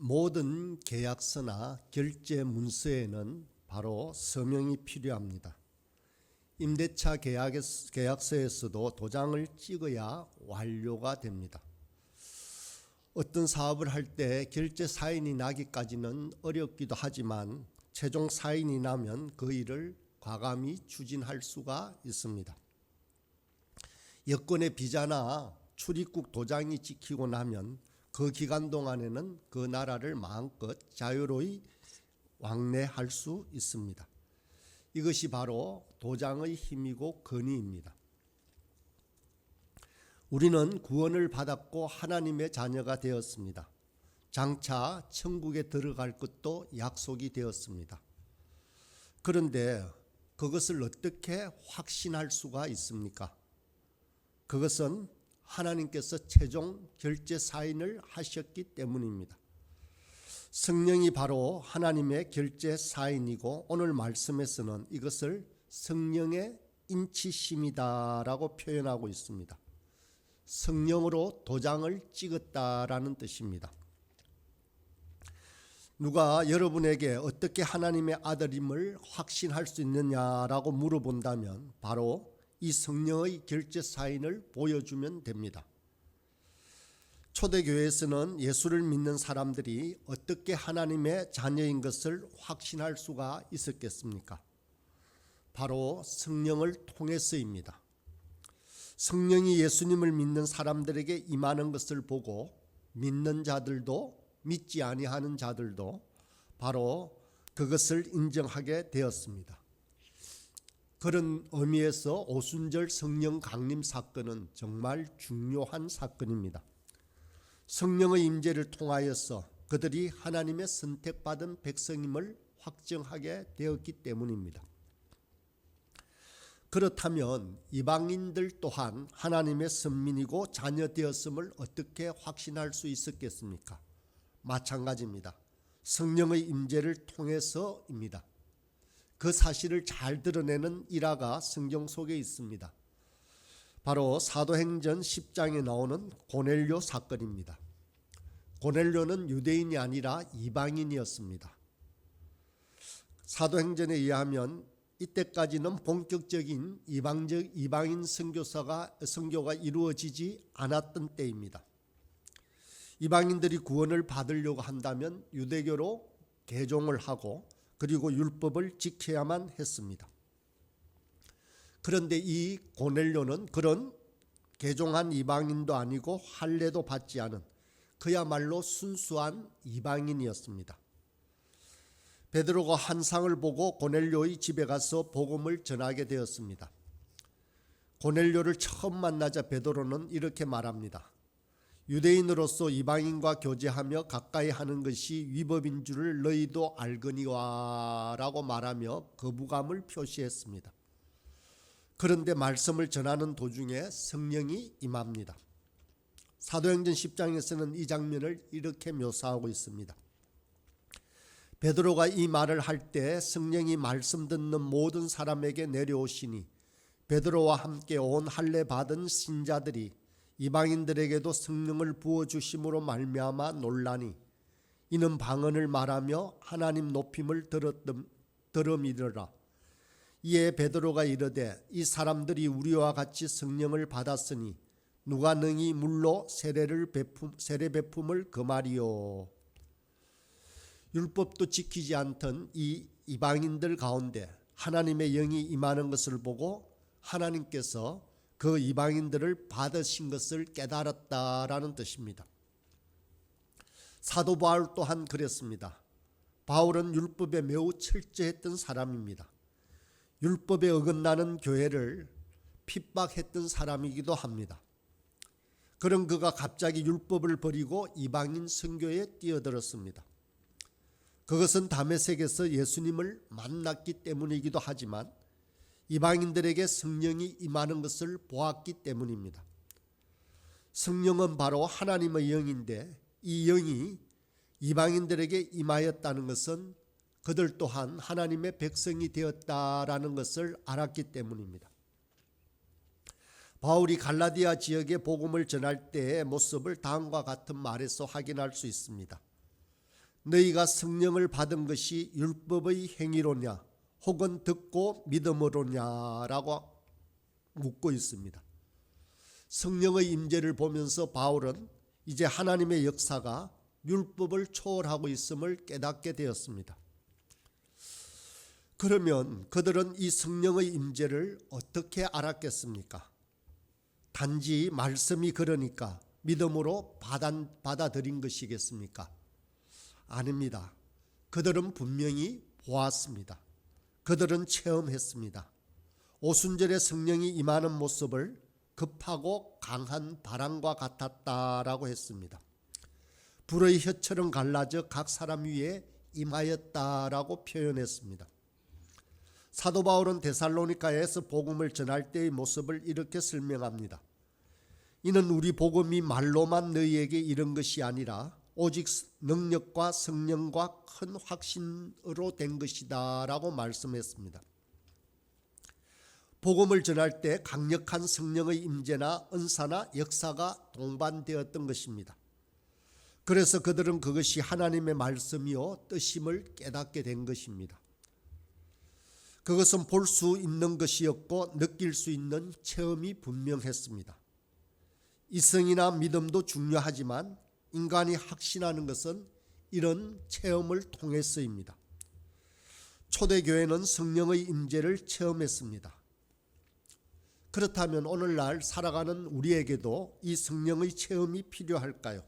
모든 계약서나 결제 문서에는 바로 서명이 필요합니다. 임대차 계약서에서도 도장을 찍어야 완료가 됩니다. 어떤 사업을 할 때 결제 사인이 나기까지는 어렵기도 하지만 최종 사인이 나면 그 일을 과감히 추진할 수가 있습니다. 여권의 비자나 출입국 도장이 찍히고 나면 그 기간 동안에는 그 나라를 마음껏 자유로이 왕래할 수 있습니다. 이것이 바로 도장의 힘이고 권위입니다. 우리는 구원을 받았고 하나님의 자녀가 되었습니다. 장차 천국에 들어갈 것도 약속이 되었습니다. 그런데 그것을 어떻게 확신할 수가 있습니까? 그것은 하나님께서 최종 결제 사인을 하셨기 때문입니다. 성령이 바로 하나님의 결제 사인이고 오늘 말씀에서는 이것을 성령의 인치심이다라고 표현하고 있습니다. 성령으로 도장을 찍었다라는 뜻입니다. 누가 여러분에게 어떻게 하나님의 아들임을 확신할 수 있느냐라고 물어본다면 바로 이 성령의 결제 사인을 보여주면 됩니다. 초대교회에서는 예수를 믿는 사람들이 어떻게 하나님의 자녀인 것을 확신할 수가 있었겠습니까? 바로 성령을 통해서입니다. 성령이 예수님을 믿는 사람들에게 임하는 것을 보고 믿는 자들도 믿지 아니하는 자들도 바로 그것을 인정하게 되었습니다. 그런 의미에서 오순절 성령 강림 사건은 정말 중요한 사건입니다. 성령의 임재를 통하여서 그들이 하나님의 선택받은 백성임을 확정하게 되었기 때문입니다. 그렇다면 이방인들 또한 하나님의 선민이고 자녀 되었음을 어떻게 확신할 수 있었겠습니까? 마찬가지입니다. 성령의 임재를 통해서입니다. 그 사실을 잘 드러내는 일화가 성경 속에 있습니다. 바로 사도행전 10장에 나오는 고넬료 사건입니다. 고넬료는 유대인이 아니라 이방인이었습니다. 사도행전에 의하면 이때까지는 본격적인 이방인 선교가 이루어지지 않았던 때입니다. 이방인들이 구원을 받으려고 한다면 유대교로 개종을 하고 그리고 율법을 지켜야만 했습니다. 그런데 이 고넬료는 그런 개종한 이방인도 아니고 할례도 받지 않은 그야말로 순수한 이방인이었습니다. 베드로가 환상을 보고 고넬료의 집에 가서 복음을 전하게 되었습니다. 고넬료를 처음 만나자 베드로는 이렇게 말합니다. 유대인으로서 이방인과 교제하며 가까이 하는 것이 위법인 줄을 너희도 알거니와 라고 말하며 거부감을 표시했습니다. 그런데 말씀을 전하는 도중에 성령이 임합니다. 사도행전 10장에서는 이 장면을 이렇게 묘사하고 있습니다. 베드로가 이 말을 할 때 성령이 말씀 듣는 모든 사람에게 내려오시니 베드로와 함께 온 할례 받은 신자들이 이방인들에게도 성령을 부어주심으로 말미암아 놀라니 이는 방언을 말하며 하나님 높임을 들음이더라. 이에 베드로가 이르되 이 사람들이 우리와 같이 성령을 받았으니 누가 능히 물로 세례 베품을 금하리요. 율법도 지키지 않던 이 이방인들 가운데 하나님의 영이 임하는 것을 보고 하나님께서 그 이방인들을 받으신 것을 깨달았다라는 뜻입니다. 사도 바울 또한 그랬습니다. 바울은 율법에 매우 철저했던 사람입니다. 율법에 어긋나는 교회를 핍박했던 사람이기도 합니다. 그런 그가 갑자기 율법을 버리고 이방인 선교에 뛰어들었습니다. 그것은 다메섹에서 예수님을 만났기 때문이기도 하지만 이방인들에게 성령이 임하는 것을 보았기 때문입니다. 성령은 바로 하나님의 영인데 이 영이 이방인들에게 임하였다는 것은 그들 또한 하나님의 백성이 되었다라는 것을 알았기 때문입니다. 바울이 갈라디아 지역에 복음을 전할 때의 모습을 다음과 같은 말에서 확인할 수 있습니다. 너희가 성령을 받은 것이 율법의 행위로냐 혹은 듣고 믿음으로냐라고 묻고 있습니다. 성령의 임재를 보면서 바울은 이제 하나님의 역사가 율법을 초월하고 있음을 깨닫게 되었습니다. 그러면 그들은 이 성령의 임재를 어떻게 알았겠습니까? 단지 말씀이 그러니까 믿음으로 받아들인 것이겠습니까? 아닙니다. 그들은 분명히 보았습니다. 그들은 체험했습니다. 오순절에 성령이 임하는 모습을 급하고 강한 바람과 같았다라고 했습니다. 불의 혀처럼 갈라져 각 사람 위에 임하였다라고 표현했습니다. 사도 바울은 데살로니가에서 복음을 전할 때의 모습을 이렇게 설명합니다. 이는 우리 복음이 말로만 너희에게 이른 것이 아니라 오직 능력과 성령과 큰 확신으로 된 것이다 라고 말씀했습니다. 복음을 전할 때 강력한 성령의 임재나 은사나 역사가 동반되었던 것입니다. 그래서 그들은 그것이 하나님의 말씀이요 뜻임을 깨닫게 된 것입니다. 그것은 볼 수 있는 것이었고 느낄 수 있는 체험이 분명했습니다. 이성이나 믿음도 중요하지만 인간이 확신하는 것은 이런 체험을 통해서입니다. 초대교회는 성령의 임재를 체험했습니다. 그렇다면 오늘날 살아가는 우리에게도 이 성령의 체험이 필요할까요?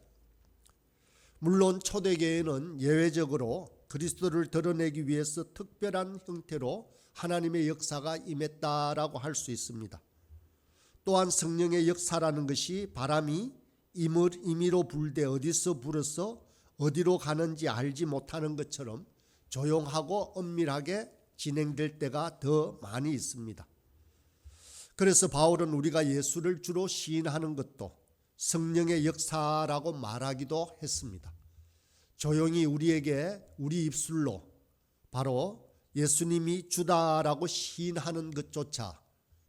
물론 초대교회는 예외적으로 그리스도를 드러내기 위해서 특별한 형태로 하나님의 역사가 임했다라고 할 수 있습니다. 또한 성령의 역사라는 것이 바람이 임의로 불되 어디서 불어서 어디로 가는지 알지 못하는 것처럼 조용하고 엄밀하게 진행될 때가 더 많이 있습니다. 그래서 바울은 우리가 예수를 주로 시인하는 것도 성령의 역사라고 말하기도 했습니다. 조용히 우리에게 우리 입술로 바로 예수님이 주다라고 시인하는 것조차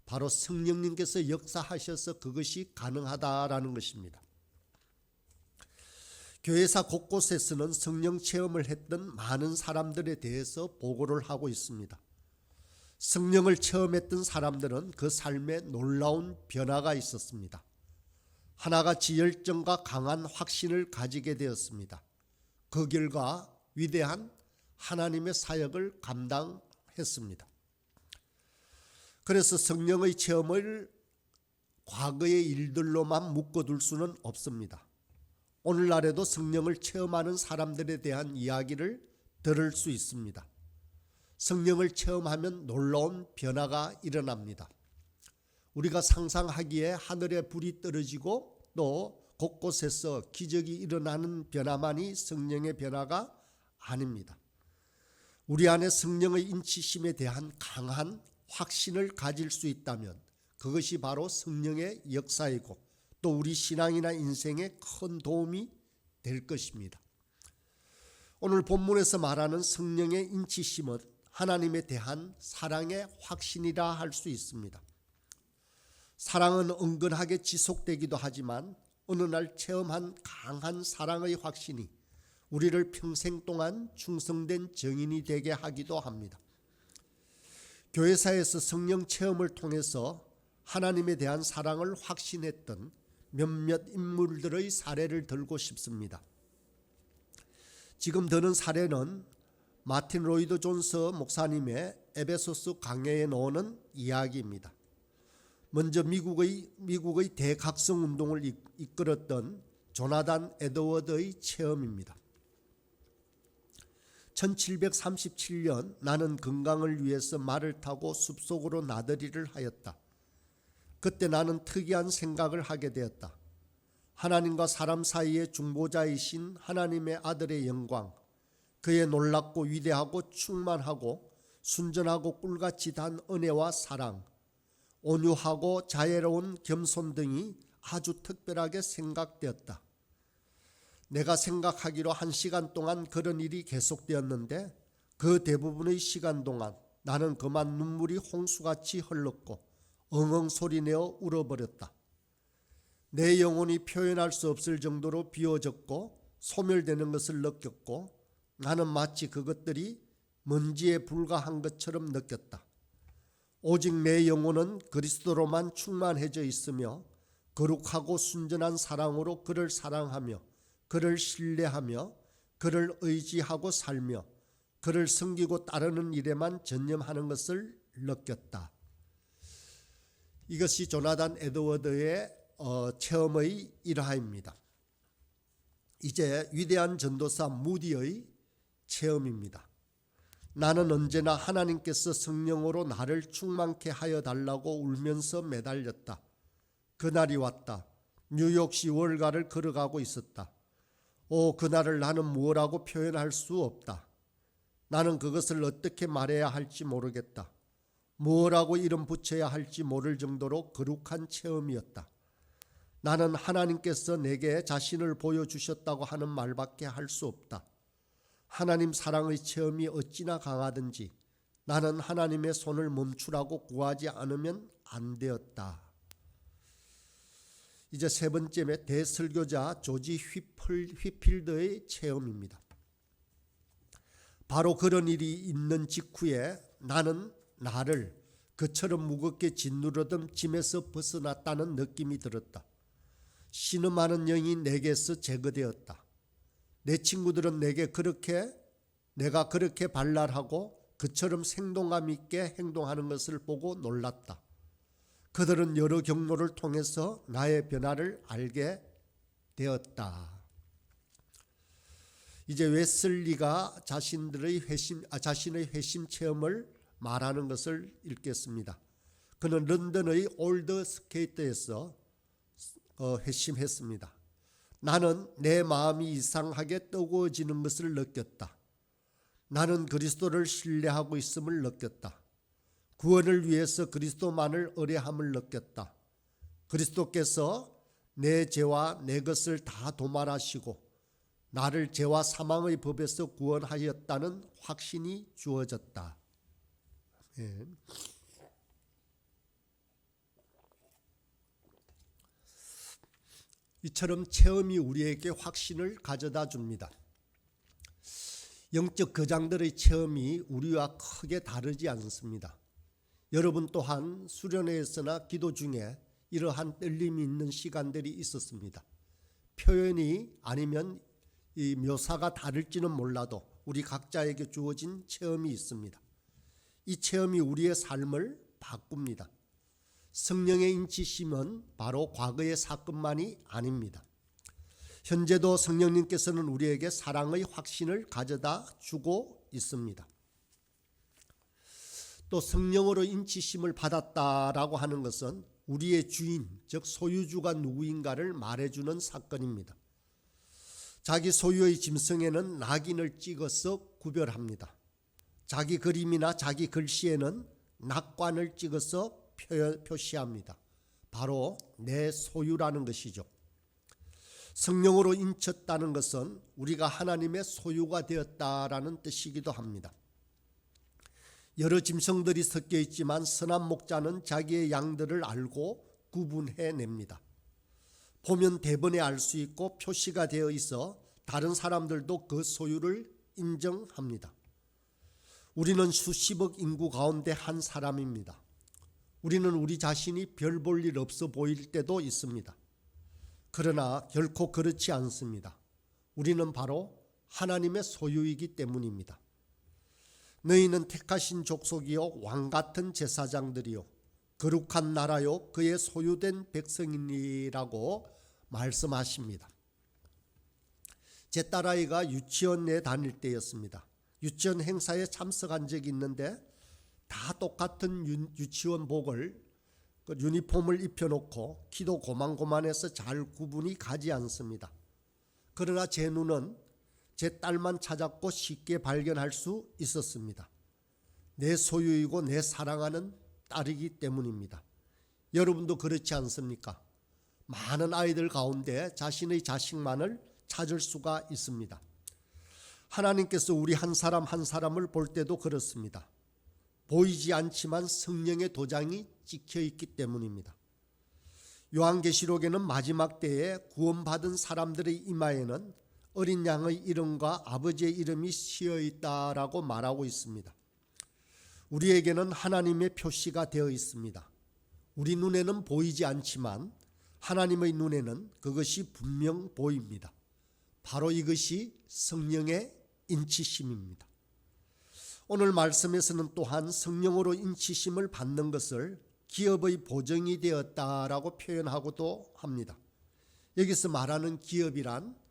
바로 성령님께서 역사하셔서 그것이 가능하다라는 것입니다. 교회사 곳곳에서는 성령 체험을 했던 많은 사람들에 대해서 보고를 하고 있습니다. 성령을 체험했던 사람들은 그 삶에 놀라운 변화가 있었습니다. 하나같이 열정과 강한 확신을 가지게 되었습니다. 그 결과 위대한 하나님의 사역을 감당했습니다. 그래서 성령의 체험을 과거의 일들로만 묶어둘 수는 없습니다. 오늘날에도 성령을 체험하는 사람들에 대한 이야기를 들을 수 있습니다. 성령을 체험하면 놀라운 변화가 일어납니다. 우리가 상상하기에 하늘에 불이 떨어지고 또 곳곳에서 기적이 일어나는 변화만이 성령의 변화가 아닙니다. 우리 안에 성령의 인치심에 대한 강한 확신을 가질 수 있다면 그것이 바로 성령의 역사이고 또 우리 신앙이나 인생에 큰 도움이 될 것입니다. 오늘 본문에서 말하는 성령의 인치심은 하나님에 대한 사랑의 확신이라 할 수 있습니다. 사랑은 은근하게 지속되기도 하지만 어느 날 체험한 강한 사랑의 확신이 우리를 평생 동안 충성된 증인이 되게 하기도 합니다. 교회사에서 성령 체험을 통해서 하나님에 대한 사랑을 확신했던 몇몇 인물들의 사례를 들고 싶습니다. 지금 드는 사례는 마틴 로이드 존스 목사님의 에베소스 강해에 나오는 이야기입니다. 먼저 미국의 대각성 운동을 이끌었던 조나단 에드워드의 체험입니다. 1737년 나는 건강을 위해서 말을 타고 숲속으로 나들이를 하였다. 그때 나는 특이한 생각을 하게 되었다. 하나님과 사람 사이의 중보자이신 하나님의 아들의 영광, 그의 놀랍고 위대하고 충만하고 순전하고 꿀같이 단 은혜와 사랑, 온유하고 자애로운 겸손 등이 아주 특별하게 생각되었다. 내가 생각하기로 1시간 동안 그런 일이 계속되었는데 그 대부분의 시간 동안 나는 그만 눈물이 홍수같이 흘렀고 엉엉 소리내어 울어버렸다. 내 영혼이 표현할 수 없을 정도로 비워졌고 소멸되는 것을 느꼈고 나는 마치 그것들이 먼지에 불과한 것처럼 느꼈다. 오직 내 영혼은 그리스도로만 충만해져 있으며 거룩하고 순전한 사랑으로 그를 사랑하며 그를 신뢰하며 그를 의지하고 살며 그를 섬기고 따르는 일에만 전념하는 것을 느꼈다. 이것이 조나단 에드워드의 체험의 일화입니다. 이제 위대한 전도사 무디의 체험입니다. 나는 언제나 하나님께서 성령으로 나를 충만케 하여 달라고 울면서 매달렸다. 그날이 왔다. 뉴욕시 월가를 걸어가고 있었다. 그날을 나는 무엇라고 표현할 수 없다. 나는 그것을 어떻게 말해야 할지 모르겠다. 무엇라고 이름 붙여야 할지 모를 정도로 거룩한 체험이었다. 나는 하나님께서 내게 자신을 보여주셨다고 하는 말밖에 할 수 없다. 하나님 사랑의 체험이 어찌나 강하든지 나는 하나님의 손을 멈추라고 구하지 않으면 안 되었다. 이제 세 번째 대설교자 조지 휘필드의 체험입니다. 바로 그런 일이 있는 직후에 나는 나를 그처럼 무겁게 짓누르던 짐에서 벗어났다는 느낌이 들었다. 신음하는 영이 내게서 제거되었다. 내 친구들은 내가 그렇게 발랄하고 그처럼 생동감 있게 행동하는 것을 보고 놀랐다. 그들은 여러 경로를 통해서 나의 변화를 알게 되었다. 이제 웨슬리가 자신의 회심 체험을 말하는 것을 읽겠습니다. 그는 런던의 올드 스케이트에서 회심했습니다. 나는 내 마음이 이상하게 뜨거워지는 것을 느꼈다. 나는 그리스도를 신뢰하고 있음을 느꼈다. 구원을 위해서 그리스도만을 의뢰함을 느꼈다. 그리스도께서 내 죄와 내 것을 다 도말하시고 나를 죄와 사망의 법에서 구원하였다는 확신이 주어졌다. 아멘. 이처럼 체험이 우리에게 확신을 가져다 줍니다. 영적 거장들의 체험이 우리와 크게 다르지 않습니다. 여러분 또한 수련회에서나 기도 중에 이러한 떨림이 있는 시간들이 있었습니다. 표현이 아니면 이 묘사가 다를지는 몰라도 우리 각자에게 주어진 체험이 있습니다. 이 체험이 우리의 삶을 바꿉니다. 성령의 인치심은 바로 과거의 사건만이 아닙니다. 현재도 성령님께서는 우리에게 사랑의 확신을 가져다 주고 있습니다. 또 성령으로 인치심을 받았다라고 하는 것은 우리의 주인, 즉 소유주가 누구인가를 말해주는 사건입니다. 자기 소유의 짐승에는 낙인을 찍어서 구별합니다. 자기 그림이나 자기 글씨에는 낙관을 찍어서 표시합니다. 바로 내 소유라는 것이죠. 성령으로 인쳤다는 것은 우리가 하나님의 소유가 되었다라는 뜻이기도 합니다. 여러 짐승들이 섞여 있지만 선한 목자는 자기의 양들을 알고 구분해냅니다. 보면 대번에 알 수 있고 표시가 되어 있어 다른 사람들도 그 소유를 인정합니다. 우리는 수십억 인구 가운데 한 사람입니다. 우리는 우리 자신이 별 볼 일 없어 보일 때도 있습니다. 그러나 결코 그렇지 않습니다. 우리는 바로 하나님의 소유이기 때문입니다. 너희는 택하신 족속이요 왕같은 제사장들이요 거룩한 나라요 그의 소유된 백성이라고 말씀하십니다. 제 딸아이가 유치원에 다닐 때였습니다. 유치원 행사에 참석한 적이 있는데 다 똑같은 유치원복을 유니폼을 입혀놓고 키도 고만고만해서 잘 구분이 가지 않습니다. 그러나 제 눈은 제 딸만 찾았고 쉽게 발견할 수 있었습니다. 내 소유이고 내 사랑하는 딸이기 때문입니다. 여러분도 그렇지 않습니까? 많은 아이들 가운데 자신의 자식만을 찾을 수가 있습니다. 하나님께서 우리 한 사람 한 사람을 볼 때도 그렇습니다. 보이지 않지만 성령의 도장이 찍혀 있기 때문입니다. 요한계시록에는 마지막 때에 구원받은 사람들의 이마에는 어린 양의 이름과 아버지의 이름이 씌어 있다라고 말하고 있습니다. 우리에게는 하나님의 표시가 되어 있습니다. 우리 눈에는 보이지 않지만 하나님의 눈에는 그것이 분명 보입니다. 바로 이것이 성령의 인치심입니다. 오늘 말씀에서는 또한 성령으로 인치심을 받는 것을 기업의 보정이 되었다라고 표현하고도 합니다. 여기서 말하는 기업이란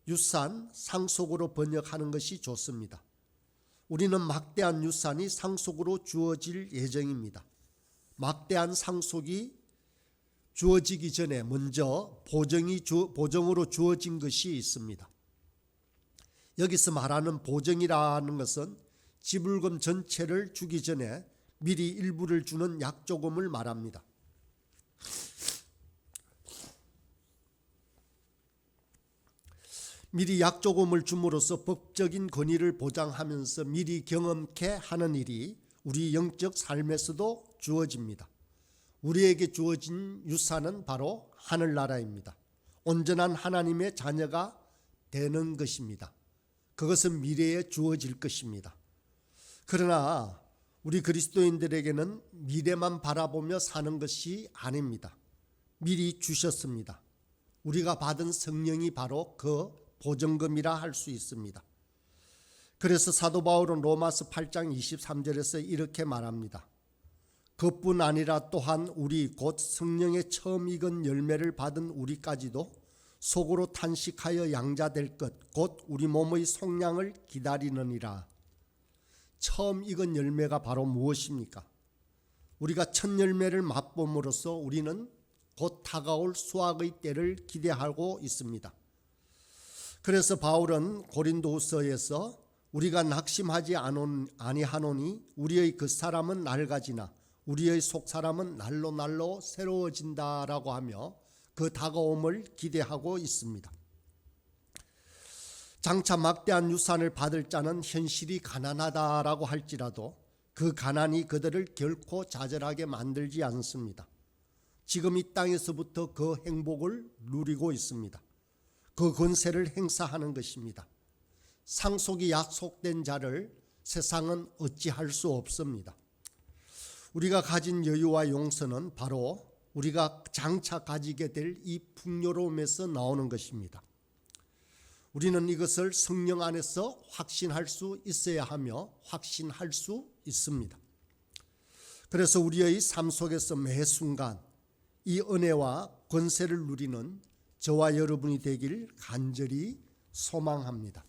유산, 상속으로 번역하는 것이 좋습니다. 우리는 막대한 유산이 상속으로 주어질 예정입니다. 막대한 상속이 주어지기 전에 먼저 보정으로 주어진 것이 있습니다. 여기서 말하는 보정이라는 것은 지불금 전체를 주기 전에 미리 일부를 주는 약조금을 말합니다. 미리 약조금을 줌으로써 법적인 권위를 보장하면서 미리 경험케 하는 일이 우리 영적 삶에서도 주어집니다. 우리에게 주어진 유산은 바로 하늘나라입니다. 온전한 하나님의 자녀가 되는 것입니다. 그것은 미래에 주어질 것입니다. 그러나 우리 그리스도인들에게는 미래만 바라보며 사는 것이 아닙니다. 미리 주셨습니다. 우리가 받은 성령이 바로 그 보증금이라 할 수 있습니다. 그래서 사도 바울은 로마서 8장 23절에서 이렇게 말합니다. 그뿐 아니라 또한 우리 곧 성령의 처음 익은 열매를 받은 우리까지도 속으로 탄식하여 양자될 것 곧 우리 몸의 속량을 기다리느니라. 처음 익은 열매가 바로 무엇입니까? 우리가 첫 열매를 맛봄으로써 우리는 곧 다가올 수확의 때를 기대하고 있습니다. 그래서 바울은 고린도후서에서 우리가 낙심하지 아니하노니 우리의 그 사람은 낡아지나 우리의 속사람은 날로 날로 새로워진다라고 하며 그 다가옴을 기대하고 있습니다. 장차 막대한 유산을 받을 자는 현실이 가난하다라고 할지라도 그 가난이 그들을 결코 좌절하게 만들지 않습니다. 지금 이 땅에서부터 그 행복을 누리고 있습니다. 그 권세를 행사하는 것입니다. 상속이 약속된 자를 세상은 어찌할 수 없습니다. 우리가 가진 여유와 용서는 바로 우리가 장차 가지게 될 이 풍요로움에서 나오는 것입니다. 우리는 이것을 성령 안에서 확신할 수 있어야 하며 확신할 수 있습니다. 그래서 우리의 삶 속에서 매 순간 이 은혜와 권세를 누리는 저와 여러분이 되길 간절히 소망합니다.